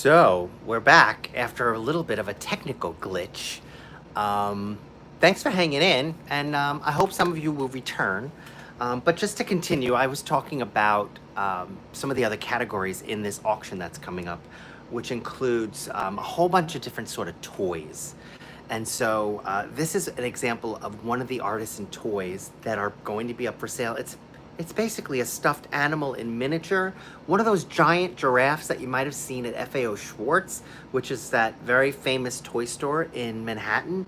So we're back after a little bit of a technical glitch. Thanks for hanging in, and I hope some of you will return. But just to continue, I was talking about some of the other categories in this auction that's coming up, which includes a whole bunch of different sort of toys. And so this is an example of one of the artisan toys that are going to be up for sale. It's basically a stuffed animal in miniature, one of those giant giraffes that you might have seen at FAO Schwartz, which is that very famous toy store in Manhattan,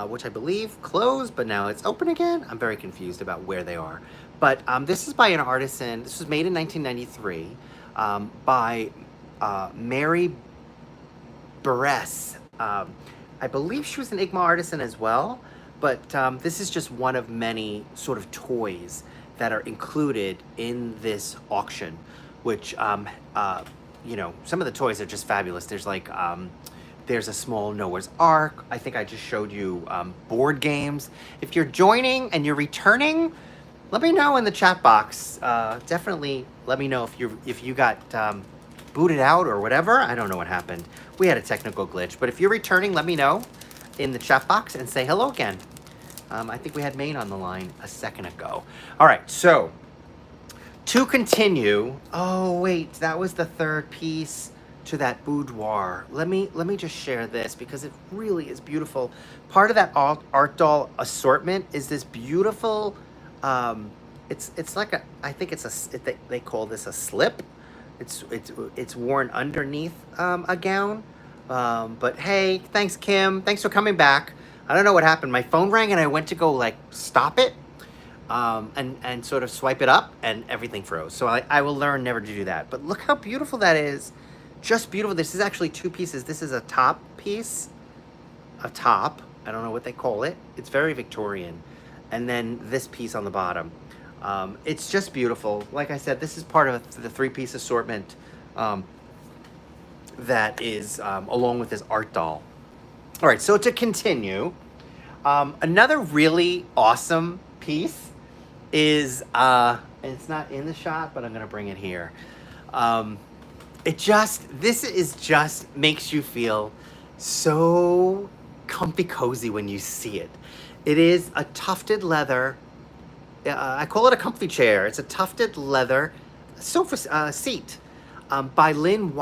which I believe closed, but now it's open again. I'm very confused about where they are. But this is by an artisan. This was made in 1993 by Mary Buress. I believe she was an IGMA artisan as well, but this is just one of many sort of toys that are included in this auction, which, you know, some of the toys are just fabulous. There's like, there's a small Noah's Ark. I think I just showed you board games. If you're joining and you're returning, let me know in the chat box. Definitely let me know if you got booted out or whatever. I don't know what happened. We had a technical glitch, but if you're returning, let me know in the chat box and say hello again. I think we had Maine on the line a second ago. All right, so to continue, oh wait, that was the third piece to that boudoir. Let me just share this because it really is beautiful. Part of that art doll assortment is this beautiful, it's like a, I think it's a, they call this a slip. It's worn underneath a gown. But hey, thanks Kim, thanks for coming back. I don't know what happened. My phone rang and I went to go like stop it and sort of swipe it up and everything froze. So I will learn never to do that. But look how beautiful that is. Just beautiful. This is actually two pieces. This is a top piece, a top. I don't know what they call it. It's very Victorian. And then this piece on the bottom. It's just beautiful. Like I said, this is part of the three-piece assortment that is along with this art doll. All right, so to continue, another really awesome piece is, and it's not in the shot, but I'm gonna bring it here. This is just makes you feel so comfy cozy when you see it. It is a tufted leather, I call it a comfy chair. It's a tufted leather sofa seat by Lynn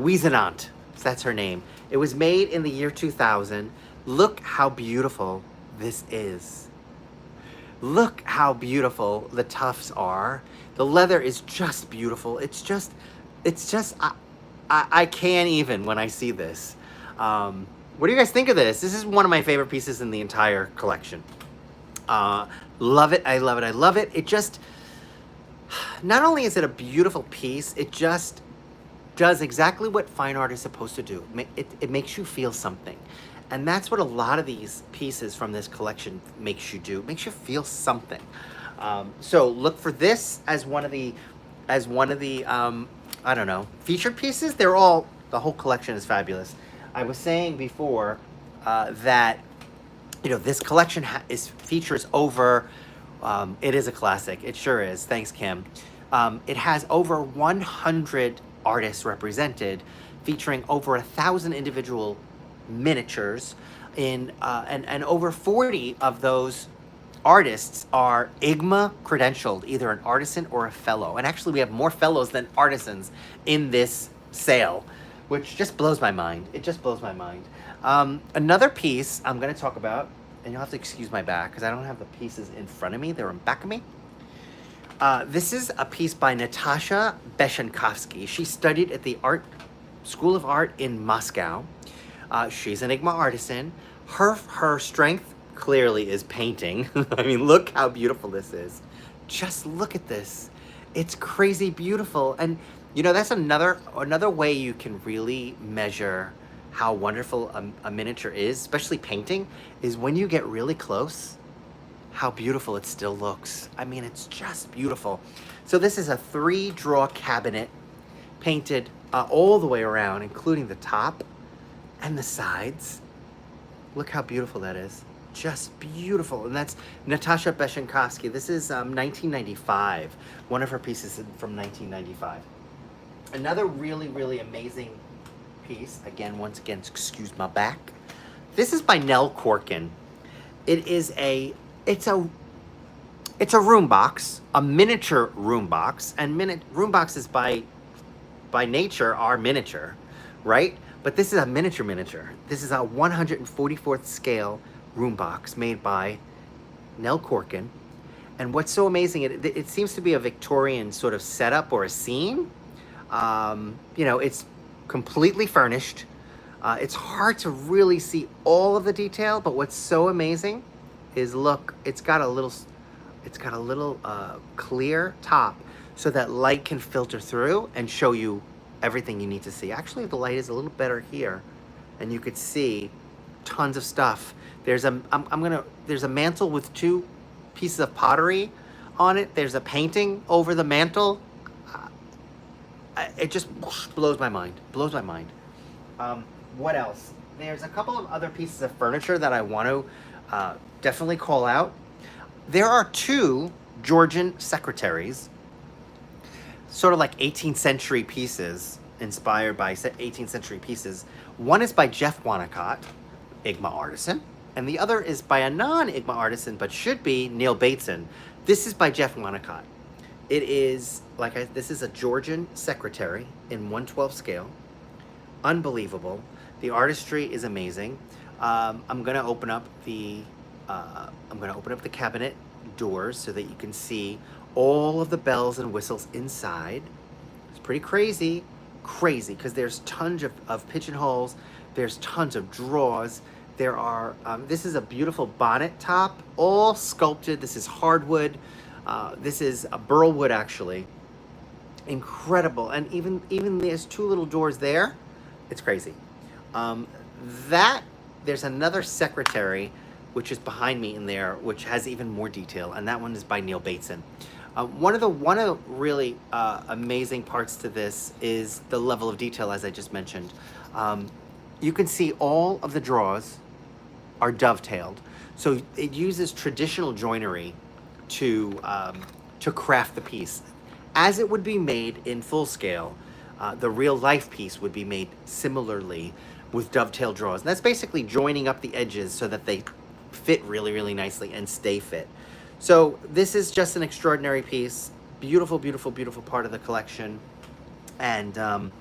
Wiesenant. That's her name. It was made in the year 2000. Look how beautiful this is. Look how beautiful the tufts are. The leather is just beautiful. It's just, I can't even when I see this. What do you guys think of this? This is one of my favorite pieces in the entire collection. Love it, I love it, I love it. It just, not only is it a beautiful piece, it just does exactly what fine art is supposed to do. It makes you feel something. And that's what a lot of these pieces from this collection makes you do. It makes you feel something. So look for this as one of the, I don't know, featured pieces. They're all, the whole collection is fabulous. I was saying before that, you know, this collection features over, it is a classic. It sure is. Thanks, Kim. It has over 100 artists represented, featuring over 1,000 individual miniatures in and over 40 of those artists are IGMA credentialed, either an artisan or a fellow. And actually we have more fellows than artisans in this sale, which just blows my mind. It just blows my mind. Another piece I'm going to talk about, and you'll have to excuse my back because I don't have the pieces in front of me, they're in back of me. This is a piece by Natasha Beshenkovsky. She studied at the School of Art in Moscow. She's an IGMA artisan. Her strength clearly is painting. I mean, look how beautiful this is. Just look at this. It's crazy beautiful. And you know, that's another way you can really measure how wonderful a miniature is, especially painting, is when you get really close, how beautiful it still looks. I mean, it's just beautiful. So this is a 3-drawer cabinet painted all the way around, including the top and the sides. Look how beautiful that is. Just beautiful. And that's Natasha Beshenkovsky. This is 1995, one of her pieces from 1995. Another really, really amazing piece. Again, once again, excuse my back. This is by Nell Corkin. It is it's a room box, a miniature room box, and room boxes by nature are miniature, right? But this is a miniature. This is a 144th scale room box made by Nell Corkin. And what's so amazing, it seems to be a Victorian sort of setup or a scene. You know, it's completely furnished. It's hard to really see all of the detail, but what's so amazing is, look, it's got a little clear top so that light can filter through and show you everything you need to see. Actually, the light is a little better here, and you could see tons of stuff. There's a mantle with 2 pieces of pottery on it. There's a painting over the mantle. It just blows my mind. What else? There's a couple of other pieces of furniture that I want to definitely call out. There are 2 Georgian secretaries, sort of like 18th century pieces, inspired by 18th century pieces. One is by Jeff Wanacott, IGMA artisan, and the other is by a non-IGMA artisan, but should be Neil Bateson. This is by Jeff Wanacott. It is, this is a Georgian secretary in 1/12 scale. Unbelievable. The artistry is amazing. I'm gonna open up the cabinet doors so that you can see all of the bells and whistles inside. It's pretty crazy, because there's tons of pigeonholes. There's tons of drawers. There are, this is a beautiful bonnet top, all sculpted. This is hardwood. This is a burl wood, actually. Incredible. And even there's 2 little doors there. It's crazy. There's another secretary, which is behind me in there, which has even more detail, and that one is by Neil Bateson. One of the really amazing parts to this is the level of detail, as I just mentioned. You can see all of the drawers are dovetailed, so it uses traditional joinery to craft the piece, as it would be made in full scale. The real life piece would be made similarly with dovetail drawers. And that's basically joining up the edges so that they fit really, really nicely and stay fit. So this is just an extraordinary piece. Beautiful, beautiful, beautiful part of the collection. And I'm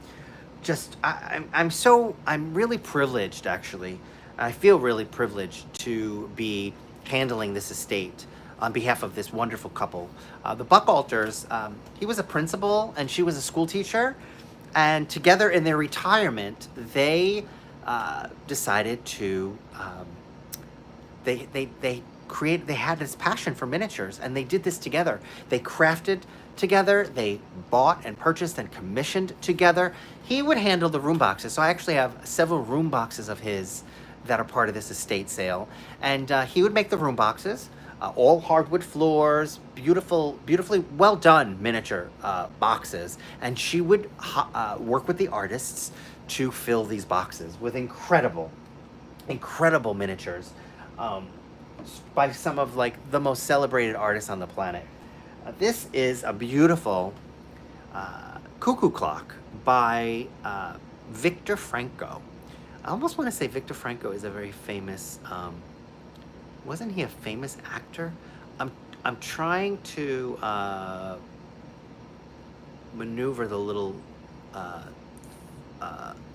really privileged, actually. I feel really privileged to be handling this estate on behalf of this wonderful couple. The Buckalters, he was a principal and she was a school teacher. And together in their retirement, they decided to, they had this passion for miniatures, and they did this together. They crafted together, they bought and purchased and commissioned together. He would handle the room boxes. So I actually have several room boxes of his that are part of this estate sale. And he would make the room boxes, all hardwood floors, beautifully well done miniature boxes. And she would work with the artists to fill these boxes with incredible miniatures by some of the most celebrated artists on the planet. This is a beautiful cuckoo clock by Victor Franco. I almost want to say Victor Franco is a very famous, wasn't he a famous actor? I'm trying to maneuver the little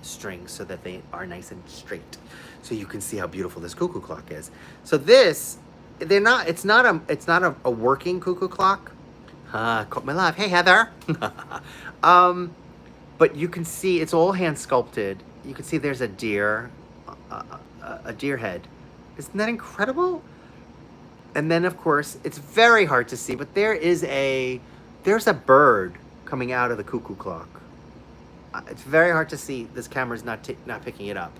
strings so that they are nice and straight, so you can see how beautiful this cuckoo clock is. So this, it's not a working cuckoo clock. Caught my live. Hey, Heather. But you can see it's all hand sculpted. You can see there's a deer head. Isn't that incredible? And then, of course, it's very hard to see, but there's a bird coming out of the cuckoo clock. It's very hard to see. This camera's not picking it up.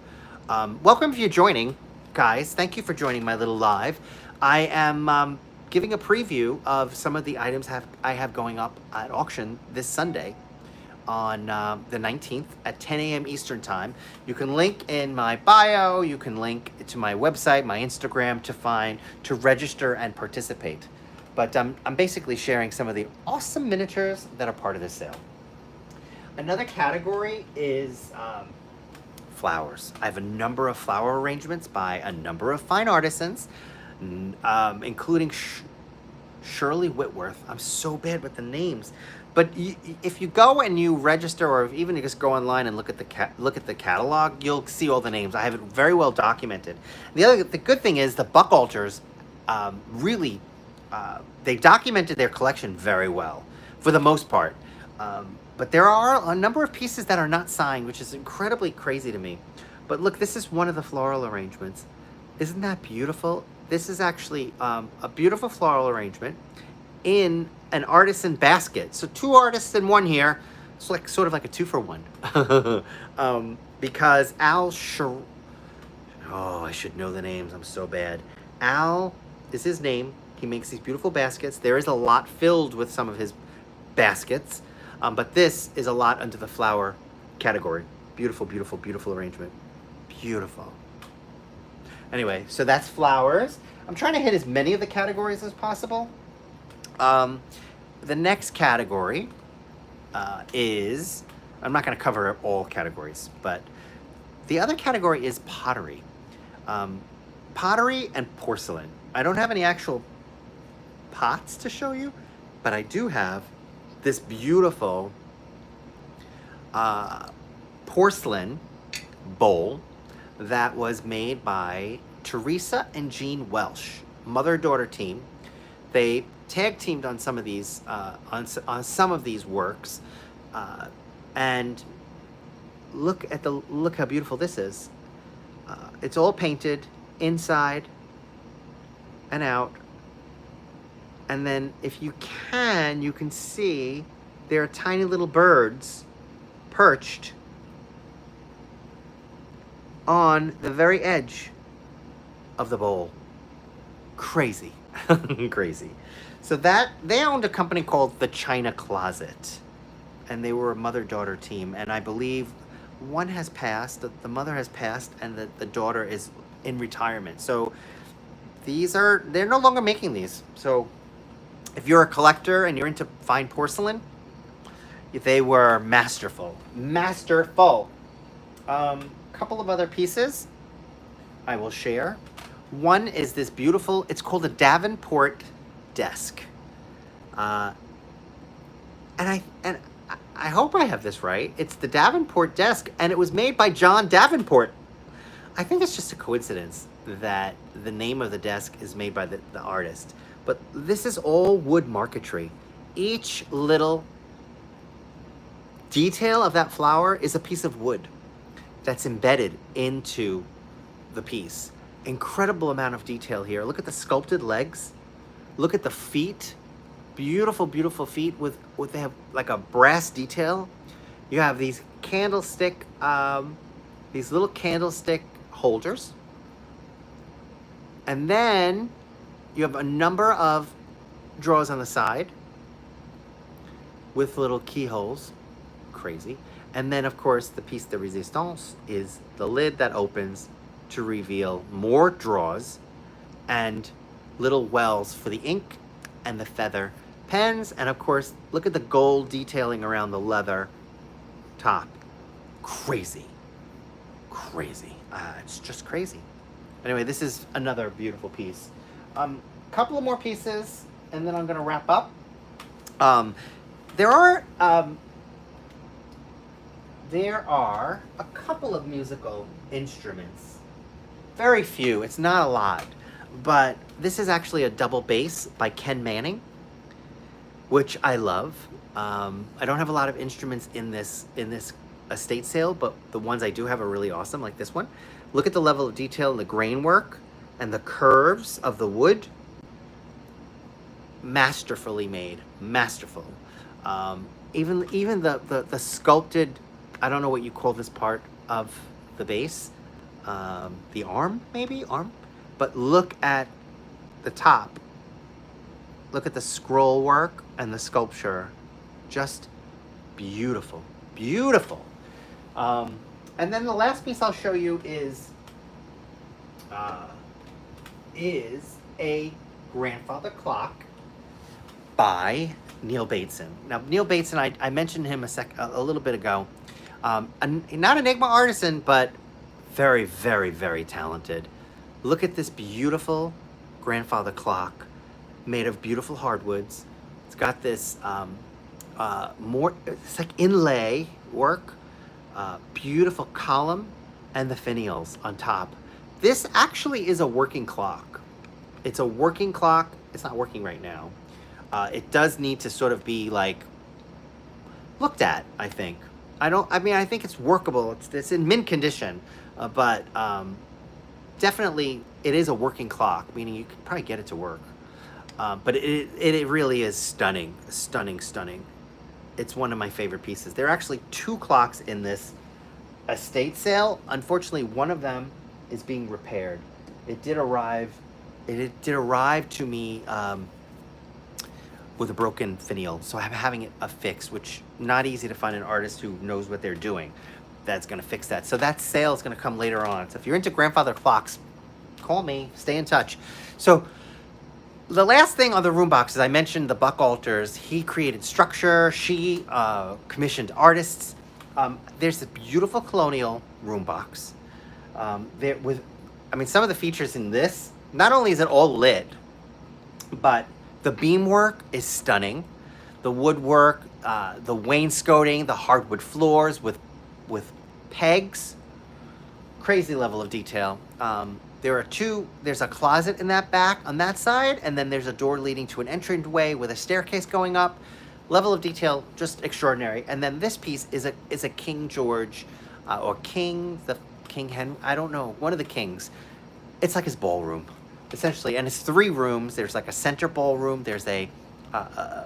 Welcome if you're joining, guys. Thank you for joining my little live. I am giving a preview of some of the items I have going up at auction this Sunday on the 19th at 10 a.m. Eastern Time. You can link in my bio. You can link to my website, my Instagram to register and participate. But I'm basically sharing some of the awesome miniatures that are part of this sale. Another category is flowers. I have a number of flower arrangements by a number of fine artisans, including Shirley Whitworth. I'm so bad with the names, but if you go and you register, or even you just go online and look at the catalog, you'll see all the names. I have it very well documented. The good thing is the Buckalters really they documented their collection very well for the most part. But there are a number of pieces that are not signed, which is incredibly crazy to me. But look, this is one of the floral arrangements. Isn't that beautiful? This is actually a beautiful floral arrangement in an artisan basket. So two artists in one here. It's like sort of like a 2-for-1. Because I should know the names. I'm so bad. Al is his name. He makes these beautiful baskets. There is a lot filled with some of his baskets. But this is a lot under the flower category. Beautiful, beautiful, beautiful arrangement. Beautiful. Anyway, so that's flowers. I'm trying to hit as many of the categories as possible. The next category is, I'm not going to cover all categories, but the other category is pottery. Pottery and porcelain. I don't have any actual pots to show you, but I do have this beautiful porcelain bowl that was made by Teresa and Jean Welsh, mother-daughter team. They tag teamed on some of these on some of these works, and look how beautiful this is. It's all painted inside and out. And then if you can see there are tiny little birds perched on the very edge of the bowl. Crazy. Crazy. So that they owned a company called the China Closet, and they were a mother-daughter team, and I believe one has passed, the mother has passed, and the daughter is in retirement. So they're no longer making these. So if you're a collector and you're into fine porcelain, they were masterful. Masterful. Couple of other pieces I will share. One is this beautiful, it's called a Davenport desk. And I hope I have this right. It's the Davenport desk, and it was made by John Davenport. I think it's just a coincidence that the name of the desk is made by the artist. But this is all wood marquetry. Each little detail of that flower is a piece of wood that's embedded into the piece. Incredible amount of detail here. Look at the sculpted legs. Look at the feet. Beautiful, beautiful feet with they have like a brass detail. You have these candlestick, these little candlestick holders. And then you have a number of drawers on the side with little keyholes. Crazy. And then, of course, the piece de resistance is the lid that opens to reveal more drawers and little wells for the ink and the feather pens. And, of course, look at the gold detailing around the leather top. Crazy. Crazy. It's just crazy. Anyway, this is another beautiful piece. Couple of more pieces, and then I'm going to wrap up. There are a couple of musical instruments. Very few. It's not a lot. But this is actually a double bass by Ken Manning, which I love. I don't have a lot of instruments in this estate sale, but the ones I do have are really awesome, like this one. Look at the level of detail in the grain work and the curves of the wood. Masterfully made. Masterful. Even the sculpted, I don't know what you call this part of the base. The arm, maybe? Arm? But look at the top. Look at the scroll work and the sculpture. Just beautiful. Beautiful. And then the last piece I'll show you is a grandfather clock by Neil Bateson. Now, Neil Bateson, I mentioned him a little bit ago. Not an Enigma artisan, but very, very, very talented. Look at this beautiful grandfather clock made of beautiful hardwoods. It's got this it's like inlay work, beautiful column, and the finials on top. This actually is a working clock. It's a working clock. It's not working right now. It does need to sort of be like looked at, I think. I think it's workable. It's in mint condition, but definitely it is a working clock, meaning you could probably get it to work. But it really is stunning, stunning, stunning. It's one of my favorite pieces. There are actually 2 clocks in this estate sale. Unfortunately, one of them is being repaired. It did arrive to me with a broken finial, so I'm having it fixed, which not easy to find an artist who knows what they're doing that's going to fix that. So that sale is going to come later on. So if you're into grandfather clocks, call me, stay in touch. So the last thing on the room boxes, I mentioned the Buckalters. He created structure. She commissioned artists. There's a beautiful Colonial room box. Some of the features in this, not only is it all lit, but the beamwork is stunning. The woodwork, the wainscoting, the hardwood floors with pegs, crazy level of detail. There's a closet in that back on that side, and then there's a door leading to an entranceway with a staircase going up. Level of detail, just extraordinary. And then this piece is a King George, or King Henry, I don't know, one of the kings. It's like his ballroom, essentially, and it's 3 rooms. There's like a center ballroom, there's a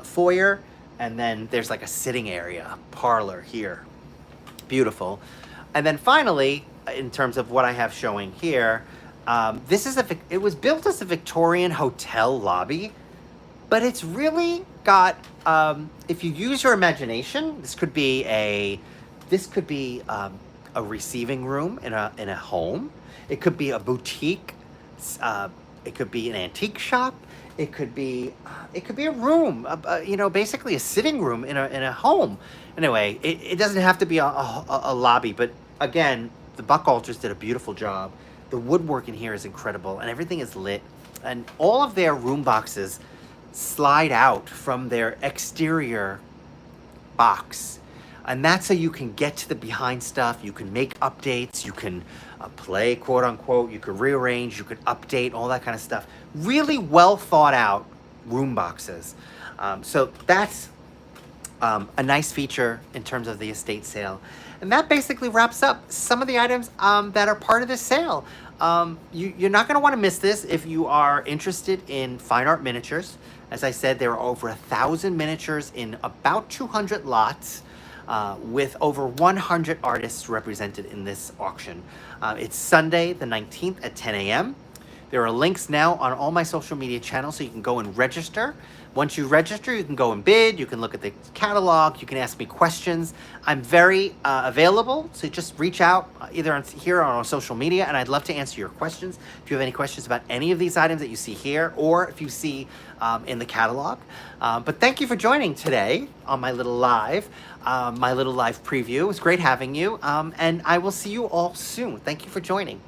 foyer, and then there's like a sitting area, parlor here. Beautiful. And then finally, in terms of what I have showing here, it was built as a Victorian hotel lobby, but it's really got, if you use your imagination, this could be a receiving room in a home. It could be a boutique. It could be an antique shop. It could be a room. Basically a sitting room in a home. Anyway, it doesn't have to be a lobby. But again, the Buckalters did a beautiful job. The woodwork in here is incredible, and everything is lit. And all of their room boxes slide out from their exterior box. And that's how you can get to the behind stuff. You can make updates. You can play, quote unquote. You can rearrange. You can update, all that kind of stuff. Really well thought out room boxes. So that's a nice feature in terms of the estate sale. And that basically wraps up some of the items that are part of this sale. You're not going to want to miss this if you are interested in fine art miniatures. As I said, there are over 1,000 miniatures in about 200 lots. With over 100 artists represented in this auction. It's Sunday the 19th at 10 a.m. There are links now on all my social media channels, so you can go and register. Once you register, you can go and bid, you can look at the catalog, you can ask me questions. I'm very available, so just reach out either here or on social media, and I'd love to answer your questions. If you have any questions about any of these items that you see here, or if you see in the catalog. But thank you for joining today on my little live preview. It was great having you, and I will see you all soon. Thank you for joining.